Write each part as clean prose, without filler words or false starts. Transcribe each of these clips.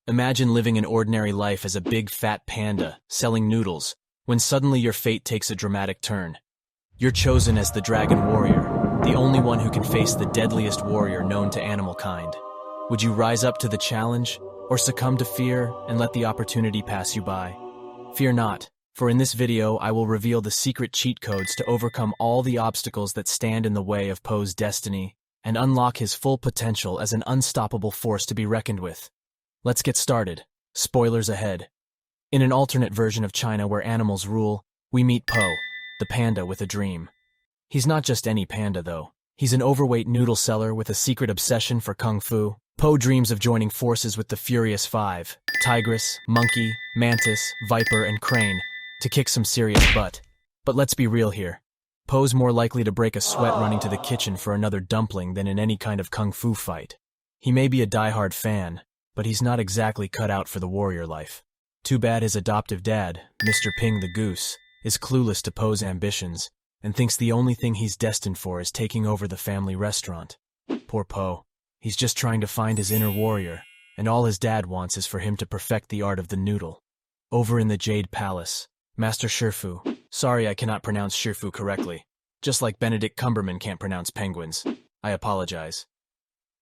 Imagine living an ordinary life as a big fat panda, selling noodles, when suddenly your fate takes a dramatic turn. You're chosen as the Dragon Warrior, the only one who can face the deadliest warrior known to animal kind. Would you rise up to the challenge, or succumb to fear and let the opportunity pass you by? Fear not, for in this video I will reveal the secret cheat codes to overcome all the obstacles that stand in the way of Po's destiny and unlock his full potential as an unstoppable force to be reckoned with. Let's get started. Spoilers ahead. In an alternate version of China where animals rule, we meet Po, the panda with a dream. He's not just any panda, though. He's an overweight noodle seller with a secret obsession for Kung Fu. Po dreams of joining forces with the Furious Five, Tigress, Monkey, Mantis, Viper, and Crane, to kick some serious butt. But let's be real here. Po's more likely to break a sweat running to the kitchen for another dumpling than in any kind of Kung Fu fight. He may be a diehard fan, but he's not exactly cut out for the warrior life. Too bad his adoptive dad, Mr. Ping the Goose, is clueless to Po's ambitions and thinks the only thing he's destined for is taking over the family restaurant. Poor Po. He's just trying to find his inner warrior, and all his dad wants is for him to perfect the art of the noodle. Over in the Jade Palace, Master Shifu. Sorry I cannot pronounce Shifu correctly, just like Benedict Cumberbatch can't pronounce penguins. I apologize.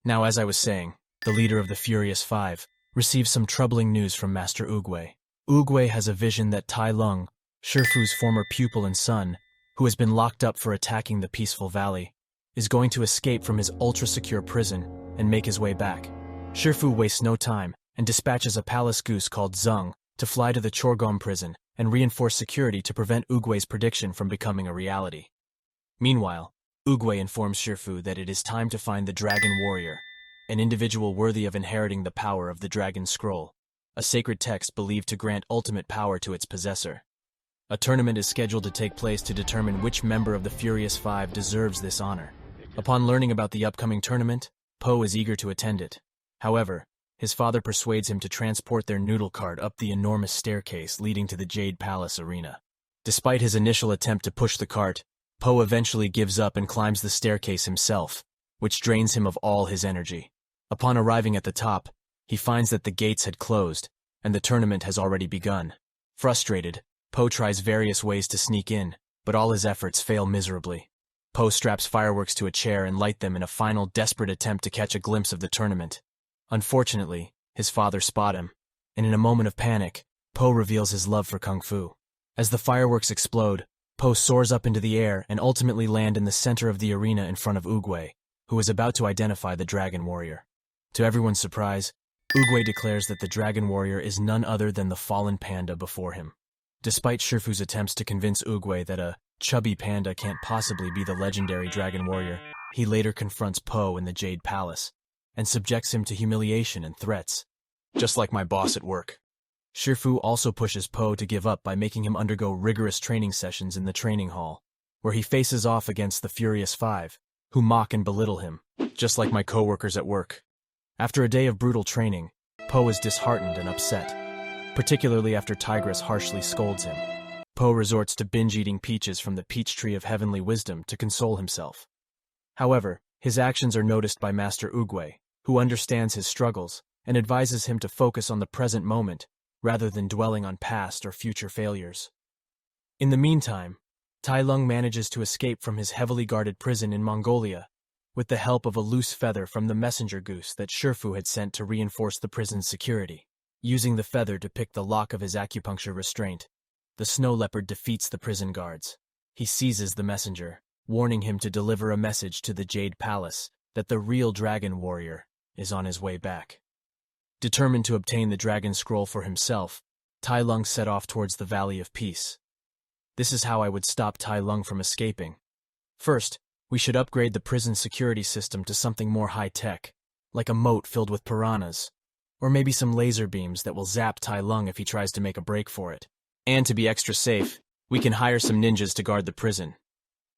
Now, as I was saying, the leader of the Furious Five receives some troubling news from Master Oogway. Oogway has a vision that Tai Lung, Shifu's former pupil and son, who has been locked up for attacking the peaceful valley, is going to escape from his ultra-secure prison and make his way back. Shifu wastes no time and dispatches a palace goose called Zheng to fly to the Chorgom prison and reinforce security to prevent Oogway's prediction from becoming a reality. Meanwhile, Oogway informs Shifu that it is time to find the Dragon Warrior, an individual worthy of inheriting the power of the Dragon Scroll, a sacred text believed to grant ultimate power to its possessor. A tournament is scheduled to take place to determine which member of the Furious Five deserves this honor. Upon learning about the upcoming tournament, Po is eager to attend it. However, his father persuades him to transport their noodle cart up the enormous staircase leading to the Jade Palace arena. Despite his initial attempt to push the cart, Po eventually gives up and climbs the staircase himself, which drains him of all his energy. Upon arriving at the top, he finds that the gates had closed, and the tournament has already begun. Frustrated, Po tries various ways to sneak in, but all his efforts fail miserably. Po straps fireworks to a chair and lights them in a final desperate attempt to catch a glimpse of the tournament. Unfortunately, his father spots him, and in a moment of panic, Po reveals his love for Kung Fu. As the fireworks explode, Po soars up into the air and ultimately lands in the center of the arena in front of Oogway, who is about to identify the Dragon Warrior. To everyone's surprise, Oogway declares that the Dragon Warrior is none other than the fallen panda before him. Despite Shifu's attempts to convince Oogway that a chubby panda can't possibly be the legendary Dragon Warrior, he later confronts Po in the Jade Palace and subjects him to humiliation and threats, just like my boss at work. Shifu also pushes Po to give up by making him undergo rigorous training sessions in the training hall, where he faces off against the Furious Five, who mock and belittle him, just like my coworkers at work. After a day of brutal training, Po is disheartened and upset, particularly after Tigress harshly scolds him. Po resorts to binge-eating peaches from the peach tree of heavenly wisdom to console himself. However, his actions are noticed by Master Oogway, who understands his struggles and advises him to focus on the present moment rather than dwelling on past or future failures. In the meantime, Tai Lung manages to escape from his heavily guarded prison in Mongolia with the help of a loose feather from the messenger goose that Shifu had sent to reinforce the prison's security. Using the feather to pick the lock of his acupuncture restraint, the snow leopard defeats the prison guards. He seizes the messenger, warning him to deliver a message to the Jade Palace that the real Dragon Warrior is on his way back. Determined to obtain the Dragon Scroll for himself, Tai Lung set off towards the Valley of Peace. This is how I would stop Tai Lung from escaping. First, we should upgrade the prison security system to something more high-tech, like a moat filled with piranhas, or maybe some laser beams that will zap Tai Lung if he tries to make a break for it. And to be extra safe, we can hire some ninjas to guard the prison.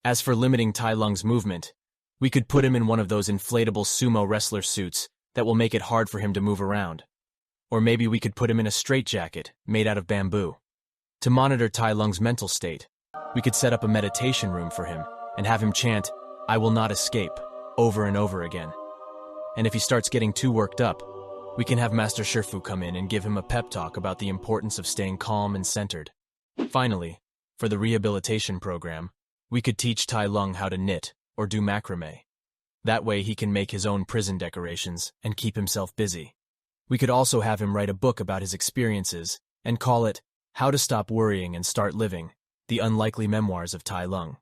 As for limiting Tai Lung's movement, we could put him in one of those inflatable sumo wrestler suits that will make it hard for him to move around. Or maybe we could put him in a straitjacket made out of bamboo. To monitor Tai Lung's mental state, we could set up a meditation room for him and have him chant, "I will not escape," over and over again. And if he starts getting too worked up, We can have Master Shifu come in and give him a pep talk about the importance of staying calm and centered. Finally, for the rehabilitation program, we could teach Tai Lung how to knit or do macrame. That way he can make his own prison decorations and keep himself busy. We could also have him write a book about his experiences and call it How to Stop Worrying and Start Living, The Unlikely Memoirs of Tai Lung.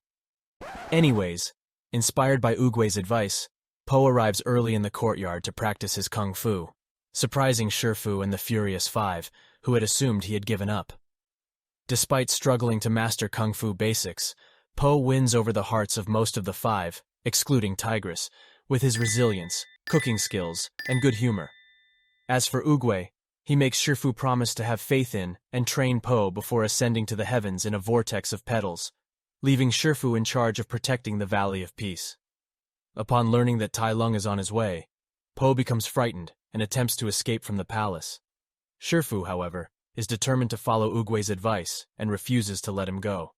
Anyways, inspired by Oogway's advice, Po arrives early in the courtyard to practice his kung fu, surprising Shifu and the Furious Five, who had assumed he had given up. Despite struggling to master kung fu basics, Po wins over the hearts of most of the five, excluding Tigress, with his resilience, cooking skills, and good humor. As for Oogway, he makes Shifu promise to have faith in and train Po before ascending to the heavens in a vortex of petals, leaving Shifu in charge of protecting the Valley of Peace. Upon learning that Tai Lung is on his way, Po becomes frightened and attempts to escape from the palace. Shifu, however, is determined to follow Oogway's advice and refuses to let him go.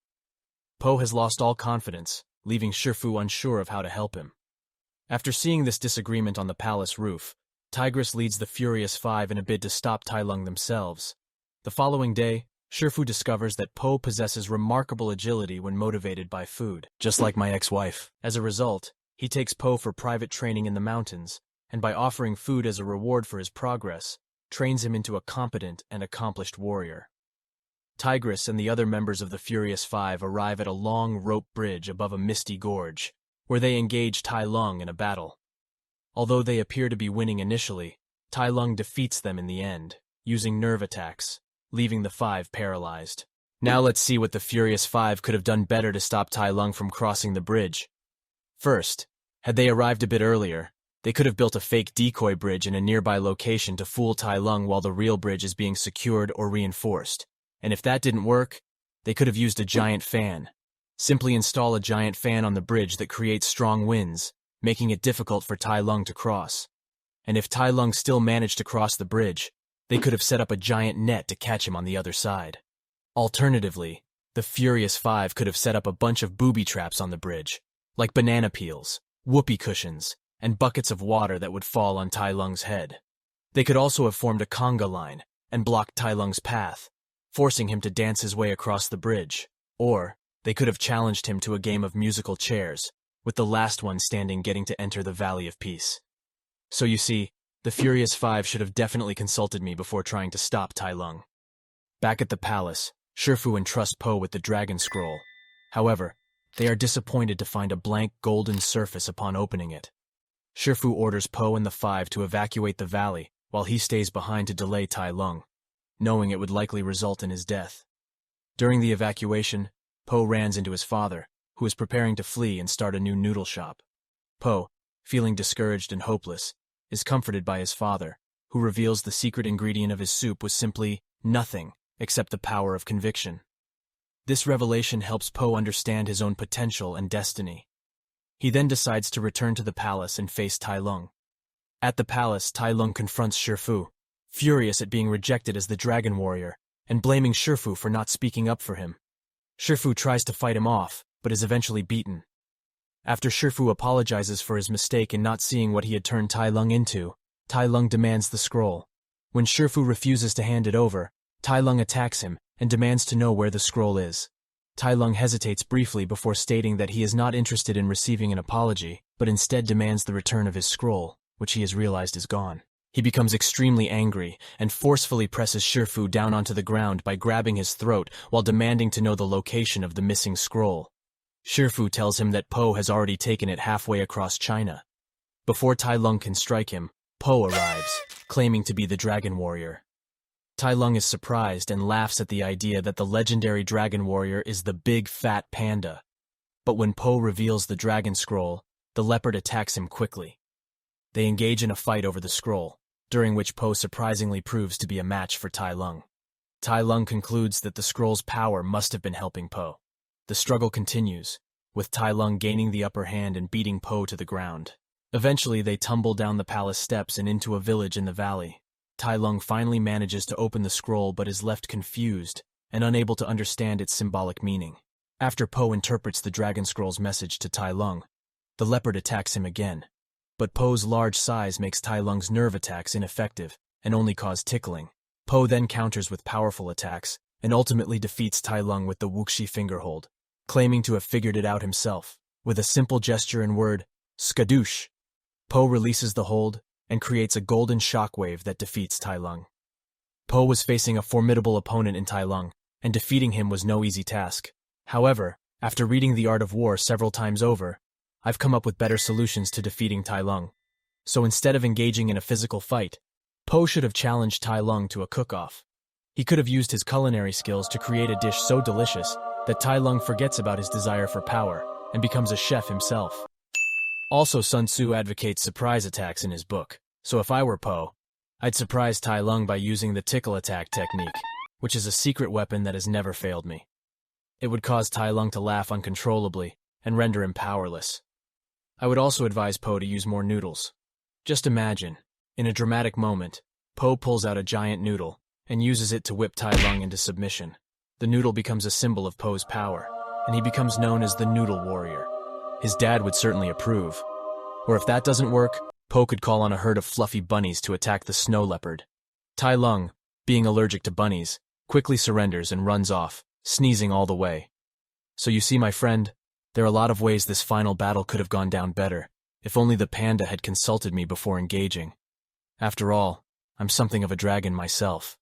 Po has lost all confidence, leaving Shifu unsure of how to help him. After seeing this disagreement on the palace roof, Tigress leads the Furious Five in a bid to stop Tai Lung themselves. The following day, Shifu discovers that Po possesses remarkable agility when motivated by food, just like my ex-wife. As a result, he takes Po for private training in the mountains, and by offering food as a reward for his progress, trains him into a competent and accomplished warrior. Tigress and the other members of the Furious Five arrive at a long rope bridge above a misty gorge, where they engage Tai Lung in a battle. Although they appear to be winning initially, Tai Lung defeats them in the end, using nerve attacks, leaving the five paralyzed. Now let's see what the Furious Five could have done better to stop Tai Lung from crossing the bridge. First, had they arrived a bit earlier, they could have built a fake decoy bridge in a nearby location to fool Tai Lung while the real bridge is being secured or reinforced. And if that didn't work, they could have used a giant fan. Simply install a giant fan on the bridge that creates strong winds, making it difficult for Tai Lung to cross. And if Tai Lung still managed to cross the bridge, they could have set up a giant net to catch him on the other side. Alternatively, the Furious Five could have set up a bunch of booby traps on the bridge, like banana peels, whoopee cushions, and buckets of water that would fall on Tai Lung's head. They could also have formed a conga line and blocked Tai Lung's path, forcing him to dance his way across the bridge. Or, they could have challenged him to a game of musical chairs, with the last one standing getting to enter the Valley of Peace. So you see, the Furious Five should have definitely consulted me before trying to stop Tai Lung. Back at the palace, Shifu entrusts Po with the Dragon Scroll. However, they are disappointed to find a blank golden surface upon opening it. Shifu orders Po and the five to evacuate the valley, while he stays behind to delay Tai Lung, knowing it would likely result in his death. During the evacuation, Po runs into his father, who is preparing to flee and start a new noodle shop. Po, feeling discouraged and hopeless, is comforted by his father, who reveals the secret ingredient of his soup was simply nothing except the power of conviction. This revelation helps Po understand his own potential and destiny. He then decides to return to the palace and face Tai Lung. At the palace, Tai Lung confronts Shifu, furious at being rejected as the Dragon Warrior, and blaming Shifu for not speaking up for him. Shifu tries to fight him off, but is eventually beaten. After Shifu apologizes for his mistake in not seeing what he had turned Tai Lung into, Tai Lung demands the scroll. When Shifu refuses to hand it over, Tai Lung attacks him and demands to know where the scroll is. Tai Lung hesitates briefly before stating that he is not interested in receiving an apology, but instead demands the return of his scroll, which he has realized is gone. He becomes extremely angry and forcefully presses Shifu down onto the ground by grabbing his throat while demanding to know the location of the missing scroll. Shifu tells him that Po has already taken it halfway across China. Before Tai Lung can strike him, Po arrives, claiming to be the Dragon Warrior. Tai Lung is surprised and laughs at the idea that the legendary Dragon Warrior is the big fat panda. But when Po reveals the Dragon Scroll, the leopard attacks him quickly. They engage in a fight over the scroll, during which Po surprisingly proves to be a match for Tai Lung. Tai Lung concludes that the scroll's power must have been helping Po. The struggle continues, with Tai Lung gaining the upper hand and beating Po to the ground. Eventually, they tumble down the palace steps and into a village in the valley. Tai Lung finally manages to open the scroll but is left confused and unable to understand its symbolic meaning. After Po interprets the Dragon Scroll's message to Tai Lung, the leopard attacks him again. But Po's large size makes Tai Lung's nerve attacks ineffective and only cause tickling. Po then counters with powerful attacks and ultimately defeats Tai Lung with the Wuxi fingerhold, claiming to have figured it out himself. With a simple gesture and word, skadoosh, Po releases the hold and creates a golden shockwave that defeats Tai Lung. Po was facing a formidable opponent in Tai Lung, and defeating him was no easy task. However, after reading The Art of War several times over, I've come up with better solutions to defeating Tai Lung. So instead of engaging in a physical fight, Po should have challenged Tai Lung to a cook-off. He could have used his culinary skills to create a dish so delicious that Tai Lung forgets about his desire for power and becomes a chef himself. Also, Sun Tzu advocates surprise attacks in his book, so if I were Po, I'd surprise Tai Lung by using the tickle attack technique, which is a secret weapon that has never failed me. It would cause Tai Lung to laugh uncontrollably and render him powerless. I would also advise Po to use more noodles. Just imagine, in a dramatic moment, Po pulls out a giant noodle and uses it to whip Tai Lung into submission. The noodle becomes a symbol of Po's power, and he becomes known as the Noodle Warrior. His dad would certainly approve. Or if that doesn't work, Po could call on a herd of fluffy bunnies to attack the snow leopard. Tai Lung, being allergic to bunnies, quickly surrenders and runs off, sneezing all the way. So you see, my friend, there are a lot of ways this final battle could have gone down better, if only the panda had consulted me before engaging. After all, I'm something of a dragon myself.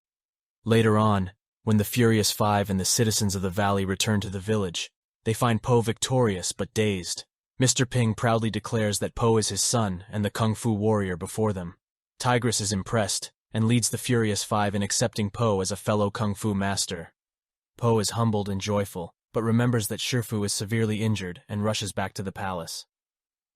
Later on, when the Furious Five and the citizens of the valley return to the village, they find Po victorious but dazed. Mr. Ping proudly declares that Po is his son and the Kung Fu warrior before them. Tigress is impressed and leads the Furious Five in accepting Po as a fellow Kung Fu master. Po is humbled and joyful, but remembers that Shifu is severely injured and rushes back to the palace.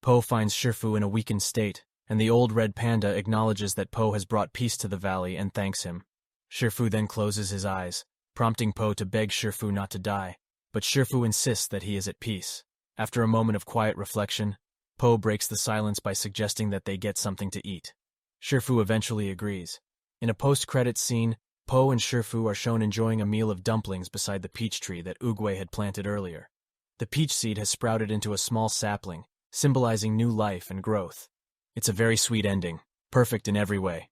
Po finds Shifu in a weakened state, and the old red panda acknowledges that Po has brought peace to the valley and thanks him. Shifu then closes his eyes, prompting Po to beg Shifu not to die, but Shifu insists that he is at peace. After a moment of quiet reflection, Po breaks the silence by suggesting that they get something to eat. Shifu eventually agrees. In a post-credits scene, Po and Shifu are shown enjoying a meal of dumplings beside the peach tree that Oogway had planted earlier. The peach seed has sprouted into a small sapling, symbolizing new life and growth. It's a very sweet ending, perfect in every way.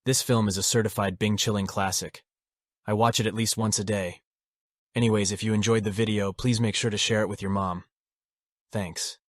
This film is a certified Bing-chilling classic. I watch it at least once a day. Anyways, if you enjoyed the video, please make sure to share it with your mom. Thanks.